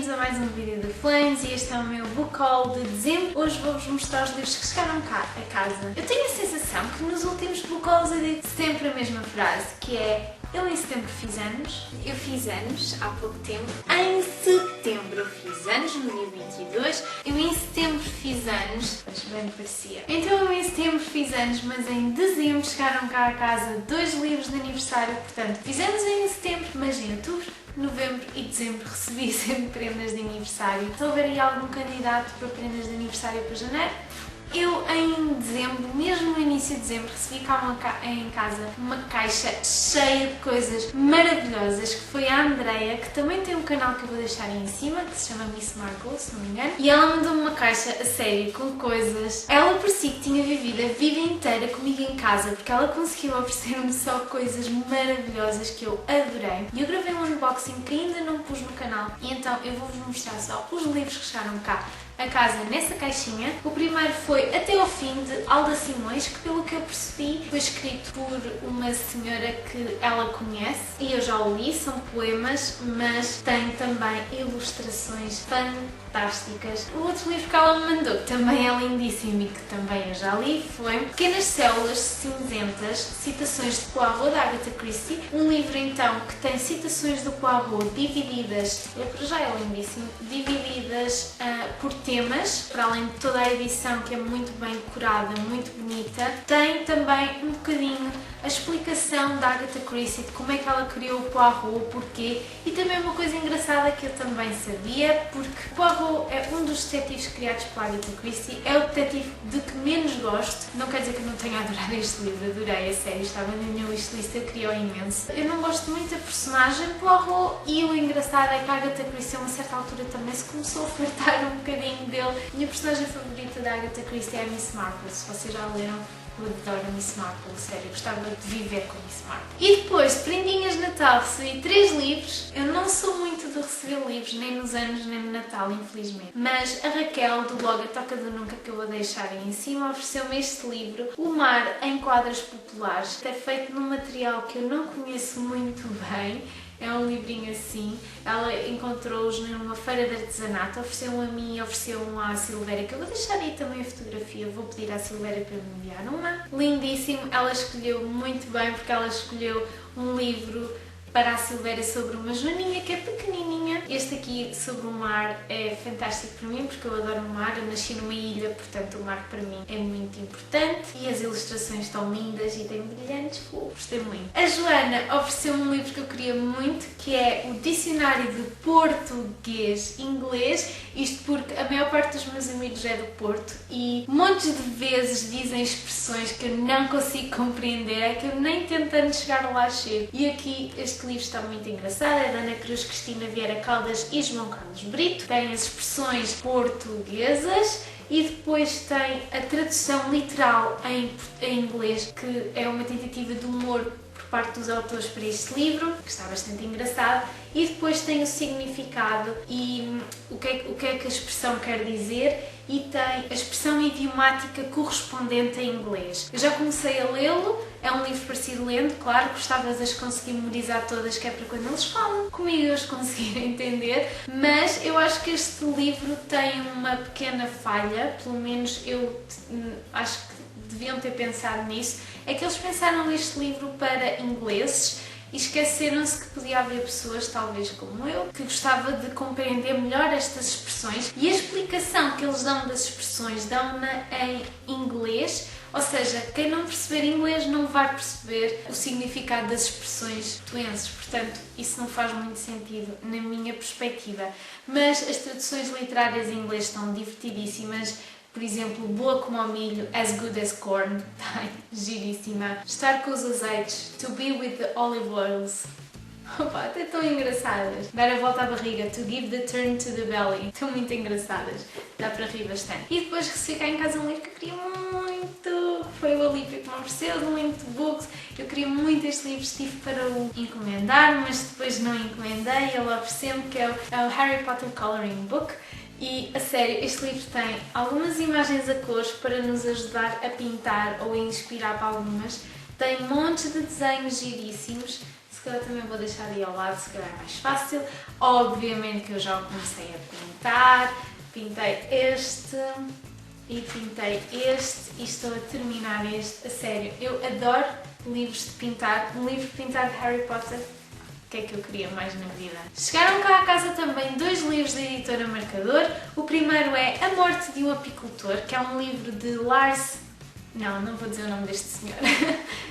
bem-vindos a mais um vídeo da Flames e este é o meu book haul de dezembro. Hoje vou-vos mostrar os livros que chegaram cá a casa. Eu tenho a sensação que nos últimos book hauls eu digo sempre a mesma frase, que é: eu em setembro fiz anos. Eu fiz anos há pouco tempo. Em setembro eu fiz anos, no dia 22. Eu em setembro fiz anos, mas bem me parecia. Então eu em setembro fiz anos, mas em dezembro chegaram cá a casa 2 livros de aniversário. Portanto, fiz anos em setembro, mas em outubro, novembro e dezembro recebi sempre prendas de aniversário. Se houver aí algum candidato para prendas de aniversário para janeiro, eu em dezembro, mesmo no início de dezembro, recebi cá em casa uma caixa cheia de coisas maravilhosas, que foi a Andrea, que também tem um canal que eu vou deixar aí em cima, que se chama Miss Marple, se não me engano, e ela mandou-me uma caixa a sério com coisas. Ela por si que tinha vivido a vida inteira comigo em casa, porque ela conseguiu oferecer-me só coisas maravilhosas que eu adorei. E eu gravei um unboxing que ainda não pus no canal, e então eu vou-vos mostrar só os livros que chegaram cá a casa nessa caixinha. O primeiro foi Até ao Fim, de Alda Simões, que pelo que eu percebi foi escrito por uma senhora que ela conhece e eu já o li, são poemas, mas tem também ilustrações fantásticas. O outro livro que ela me mandou, que também é lindíssimo e que também eu já li, foi Pequenas Células Cinzentas, citações de Poirot, da Agatha Christie. Um livro então que tem citações do Poirot divididas, ele para já é lindíssimo, divididas por temas, para além de toda a edição que é muito bem decorada, muito bonita. Tem também um bocadinho a explicação da Agatha Christie de como é que ela criou o Poirot, o porquê, e também uma coisa engraçada que eu também sabia, porque Poirot é um dos detetives criados pela Agatha Christie, é o detetive de que menos gosto. Não quer dizer que eu não tenha adorado este livro, adorei, a sério, estava na minha wishlist, eu queria imenso. Eu não gosto muito da personagem Poirot e o engraçado é que a Agatha Christie a uma certa altura também se começou a fartar um bocadinho dele. A minha personagem favorita da Agatha Christie é a Miss Marple, se vocês já leram. Eu adoro a Miss Marple, sério, eu gostava de viver com a Miss Marple. E depois, de prendinhas de Natal, recebi 3 livros. Eu não sou muito de receber livros, nem nos anos, nem no Natal, infelizmente. Mas a Raquel, do blog A Toca do Nunca, que eu vou deixar aí em cima, ofereceu-me este livro, O Mar em Quadros Populares. É feito num material que eu não conheço muito bem. É um livrinho assim, ela encontrou-os numa feira de artesanato, ofereceu-um a mim e ofereceu-um à Silvéria, que eu vou deixar aí também a fotografia, vou pedir à Silvéria para me enviar uma. Lindíssimo, ela escolheu muito bem, porque ela escolheu um livro para a Silvéria sobre uma joaninha que é pequenininha. Este aqui sobre o mar é fantástico para mim, porque eu adoro o mar, eu nasci numa ilha, portanto o mar para mim é muito importante e as ilustrações estão lindas e têm brilhantes, gostei muito. A Joana ofereceu-me um livro que eu queria muito, que é o Dicionário de Português-Inglês, isto porque a maior parte dos meus amigos é do Porto e montes de vezes dizem expressões que eu não consigo compreender, é que eu nem tentando chegar lá chego. E aqui este livro está muito engraçado, é da Ana Cruz, Cristina Vieira Caldas e João Carlos Brito. Tem as expressões portuguesas e depois tem a tradução literal em inglês, que é uma tentativa de humor por parte dos autores para este livro, que está bastante engraçado, e depois tem o significado e o que é que a expressão quer dizer, e tem a expressão idiomática correspondente em inglês. Eu já comecei a lê-lo, é um livro para se ir lendo, claro, gostava de as conseguir memorizar todas, que é para quando eles falam comigo eu as conseguir entender, mas eu acho que este livro tem uma pequena falha, pelo menos eu acho que deviam ter pensado nisso, é que eles pensaram este livro para ingleses e esqueceram-se que podia haver pessoas, talvez como eu, que gostava de compreender melhor estas expressões, e a explicação que eles dão das expressões dão-na em inglês, ou seja, quem não perceber inglês não vai perceber o significado das expressões portuenses, portanto isso não faz muito sentido na minha perspectiva. Mas as traduções literárias em inglês estão divertidíssimas. Por exemplo, Boa como ao milho, As Good as Corn, tá giríssima. Estar com os azeites, To be with the olive oils. Opa, até tão engraçadas. Dar a volta à barriga, To give the turn to the belly. Estão muito engraçadas, dá para rir bastante. E depois recebi cá em casa um livro que eu queria muito, foi o Olímpio que me ofereceu, do Link to Books. Eu queria muito este livro, estive para o encomendar, mas depois não encomendei, ele ofereceu-me, que é o Harry Potter Coloring Book. E, a sério, este livro tem algumas imagens a cores para nos ajudar a pintar ou a inspirar para algumas. Tem montes de desenhos giríssimos. Se calhar também vou deixar aí ao lado, se calhar é mais fácil. Obviamente que eu já comecei a pintar, pintei este e pintei este e estou a terminar este. A sério, eu adoro livros de pintar. Um livro de pintar de Harry Potter, o que é que eu queria mais na vida? Chegaram cá à casa também 2 livros da editora Marcador. O primeiro é A Morte de um Apicultor, que é um livro de Lars... Não vou dizer o nome deste senhor.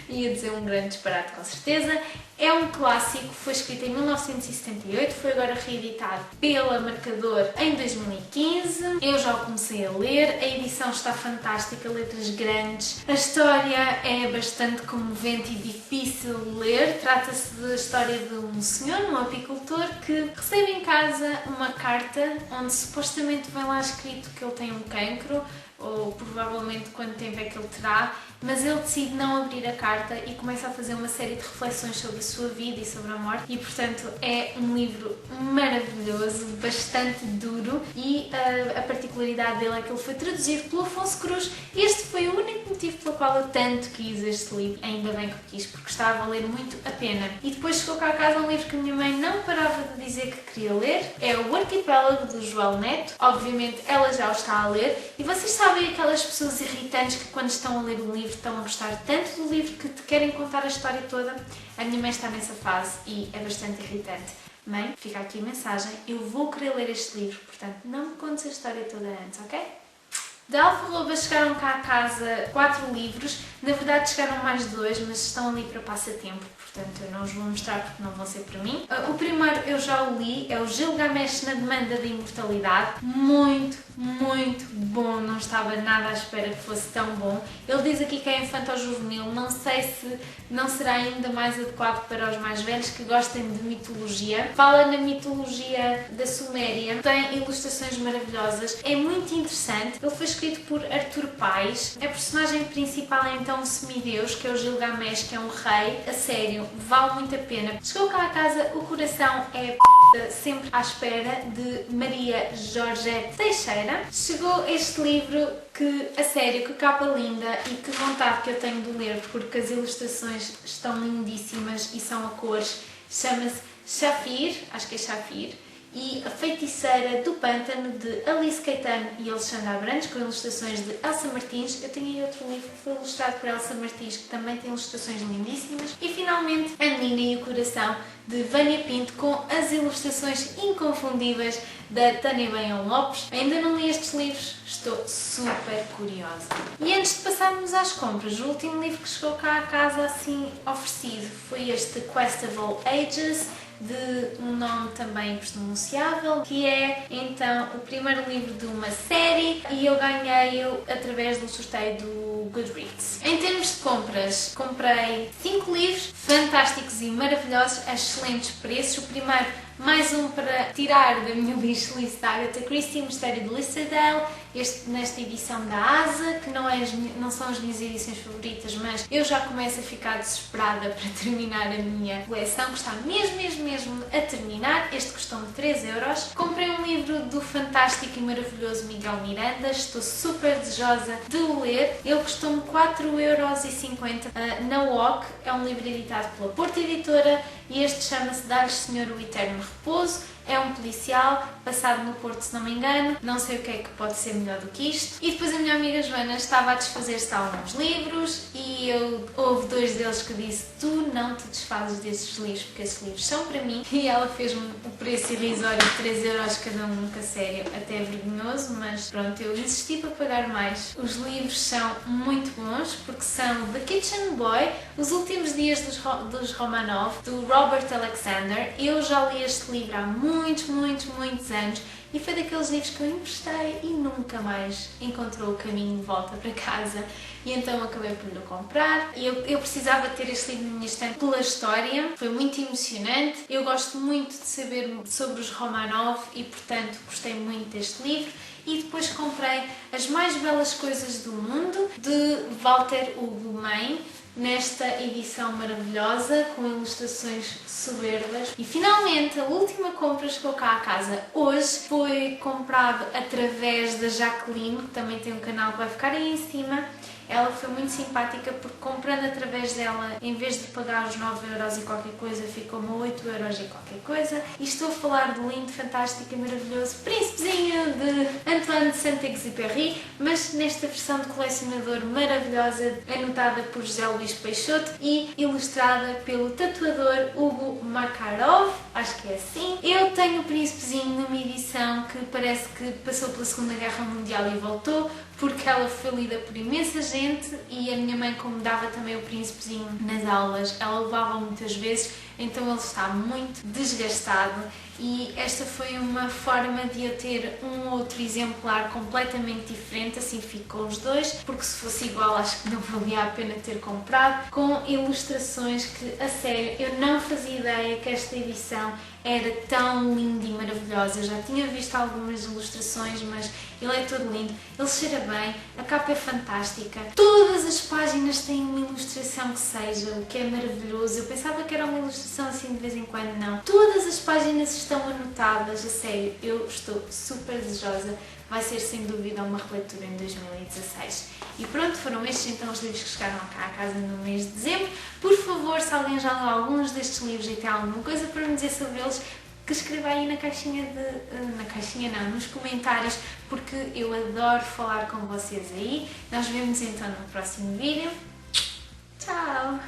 Ia dizer um grande disparate com certeza. É um clássico, foi escrito em 1978, foi agora reeditado pela Marcador em 2015. Eu já o comecei a ler, a edição está fantástica, letras grandes. A história é bastante comovente e difícil de ler. Trata-se da história de um senhor, um apicultor, que recebe em casa uma carta onde supostamente vem lá escrito que ele tem um cancro, ou provavelmente quanto tempo é que ele terá, mas ele decide não abrir a carta e começa a fazer uma série de reflexões sobre a sua vida e sobre a morte e, portanto, é um livro maravilhoso, bastante duro e a particularidade dele é que ele foi traduzido pelo Afonso Cruz e este foi o único motivo pelo qual eu tanto quis este livro, ainda bem que o quis, porque estava a valer muito a pena. E depois chegou cá a casa um livro que a minha mãe não parava de dizer que queria ler, é o Arquipélago do João Neto, obviamente ela já o está a ler e vocês sabem aquelas pessoas irritantes que quando estão a ler um livro estão a gostar tanto do livro que te querem contar a história toda? A minha mãe está nessa fase e é bastante irritante. Mãe, fica aqui a mensagem, eu vou querer ler este livro, portanto não me contes a história toda antes, ok? Da Alfarroba chegaram cá a casa 4 livros, na verdade chegaram mais 2, mas estão ali para passatempo, portanto eu não os vou mostrar porque não vão ser para mim. O primeiro eu já o li, é o Gilgamesh na Demanda da Imortalidade, muito bom, não estava nada à espera que fosse tão bom. Ele diz aqui que é infanto-juvenil, não sei se não será ainda mais adequado para os mais velhos que gostem de mitologia. Fala na mitologia da Suméria, tem ilustrações maravilhosas, é muito interessante. Ele foi escrito por Artur Paes, a personagem principal é então um semideus, que é o Gilgamesh, que é um rei. A sério, vale muito a pena. Chegou cá a casa, o coração é sempre à espera de Maria Georgette Teixeira. Chegou este livro que, a sério, que capa linda e que vontade que eu tenho de ler, porque as ilustrações estão lindíssimas e são a cores. Chama-se Shafir, acho que é Shafir, e A Feiticeira do Pântano, de Alice Caetano e Alexandra Abrantes, com ilustrações de Elsa Martins. Eu tenho aí outro livro que foi ilustrado por Elsa Martins, que também tem ilustrações lindíssimas. E finalmente, A Menina e o Coração, de Vânia Pinto, com as ilustrações inconfundíveis da Tânia Benhão Lopes. Ainda não li estes livros, estou super curiosa. E antes de passarmos às compras, o último livro que chegou cá a casa assim oferecido foi este Quest of All Ages, de um nome também impronunciável, que é então o primeiro livro de uma série e eu ganhei-o através do sorteio do Goodreads. Em termos de compras, comprei 5 livros fantásticos e maravilhosos a excelentes preços. O primeiro, mais um para tirar da minha wishlist da Agatha Christie, Mistério de Lissadell, nesta edição da ASA, que não são as minhas edições favoritas, mas eu já começo a ficar desesperada para terminar a minha coleção, que está mesmo a terminar. Este custou-me 3€. Comprei um livro do fantástico e maravilhoso Miguel Miranda, estou super desejosa de o ler. Ele custou-me 4,50€ na WOC, é um livro editado pela Porta Editora e este chama-se Dar-lhes Senhor o Eterno Repouso. É um policial, passado no Porto, se não me engano. Não sei o que é que pode ser melhor do que isto. E depois a minha amiga Joana estava a desfazer-se de alguns livros e houve 2 deles que disse: tu não te desfazes desses livros, porque esses livros são para mim. E ela fez-me o preço irrisório de 3€ cada um, que a sério, até é vergonhoso, mas pronto, eu insisti para pagar mais. Os livros são muito bons, porque são The Kitchen Boy, Os Últimos Dias dos Romanov, do Robert Alexander. Eu já li este livro há muitos anos e foi daqueles livros que eu emprestei e nunca mais encontrou o caminho de volta para casa e então acabei por lhe comprar. Eu precisava ter este livro na minha estante pela história, foi muito emocionante. Eu gosto muito de saber sobre os Romanov e portanto gostei muito deste livro. E depois comprei As Mais Belas Coisas do Mundo, de Walter Hugo Main, nesta edição maravilhosa, com ilustrações soberbas. E finalmente, a última compra chegou cá à casa hoje. Foi comprado através da Jacqueline, que também tem um canal que vai ficar aí em cima. ela foi muito simpática porque comprando através dela, em vez de pagar os 9 euros e qualquer coisa, ficou-me 8 euros e qualquer coisa. E estou a falar do lindo, fantástico e maravilhoso Príncipezinho de Antoine de Saint-Exupéry, mas nesta versão de colecionador maravilhosa, anotada por José Luís Peixoto e ilustrada pelo tatuador Hugo Makarov, acho que é assim. Eu tenho o Príncipezinho numa edição que parece que passou pela Segunda Guerra Mundial e voltou, porque ela foi lida por imensa gente e a minha mãe, como dava também o Príncipezinho nas aulas, ela levava muitas vezes, então ele está muito desgastado e esta foi uma forma de eu ter um outro exemplar completamente diferente, assim ficam os dois, porque se fosse igual acho que não valia a pena ter comprado, com ilustrações que, a sério, eu não fazia ideia que esta edição era tão linda e maravilhosa. Eu já tinha visto algumas ilustrações, mas ele é todo lindo, ele cheira bem, a capa é fantástica, todas as páginas têm uma ilustração que seja, o que é maravilhoso. Eu pensava que era uma ilustração assim de vez em quando, não. Todas as páginas estão anotadas, a sério, eu estou super desejosa. Vai ser sem dúvida uma releitura em 2016. E pronto, foram estes então os livros que chegaram cá à casa no mês de dezembro. Por favor, se alguém já leu alguns destes livros e tem alguma coisa para me dizer sobre eles, que escreva aí na caixinha de... na caixinha não, nos comentários, porque eu adoro falar com vocês aí. Nós vemos então no próximo vídeo. Tchau!